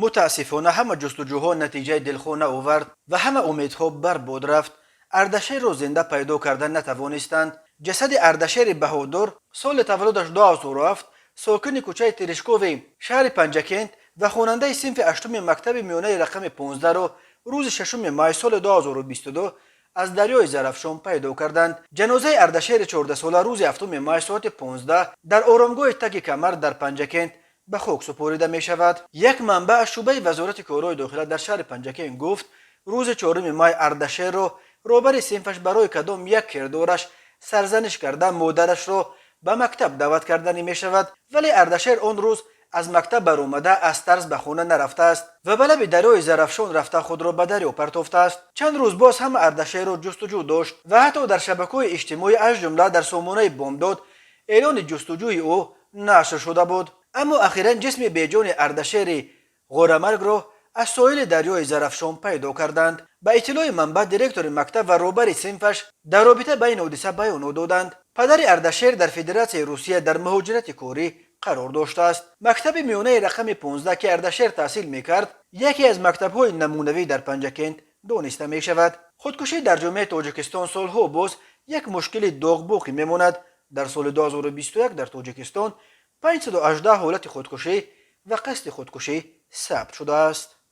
متاسفانه همه جستجوها نتیجه دلخو نآورد و همه امیدها بر باد رفت. اردشیر را زنده پیدا کردن نتوانستند. جسد اردشیر بهادر سال تولدش 2007 ساکن کوچه ترشکوو شهر پنجکند و خواننده صنف هشتم مکتب میانه رقم 15 را روز 6 می سال 2022 از دریای زرافشان پیدا کردند. جنازه اردشیر 14 ساله روز 7 می ساعت 15 در آرامگاه تک کمر در پنجکند به خاک سپرده می شود. یک منبع از شعبه وزارت کارهای داخله در شهر پنجکند گفت روز 4 می اردشیر را رهبر صنفش برای کدام یک کردارش سرزنش کرده مادرش را به مکتب دعوت کردنی می شود، ولی اردشیر آن روز از مکتب برآمده از ترس به خانه نرفته است و به لب دریای زرافشان رفته خود را به دریا پرتافته است. چند روز باز هم اردشیر را جستجو داشت و حتی در شبکه‌های اجتماعی از جمله در سامانه بامداد اعلان جستجوی او نشر شده بود. اما اخیرا جسم بیجان اردشیر غورمرگ را از ساحل دریای زرافشان پیدا کردند. به اطلاع منبع دیرکتور مکتب و رهبر صنفش در رابطه بین حادثه بیان دادند. پدر اردشیر در فدراسیون روسیه در مهاجرت کاری قرار داشته است. مکتب میانه رقم 15 که اردشیر تحصیل میکرد یکی از مکتب‌های نمونوی در پنجکند دانسته می شود. خودکشی در جامعه تاجیکستان سالها باز یک مشکل داغ میماند. در سال 2021 در تاجیکستان 518 حالت خودکشی و قصد خودکشی ثبت شده است.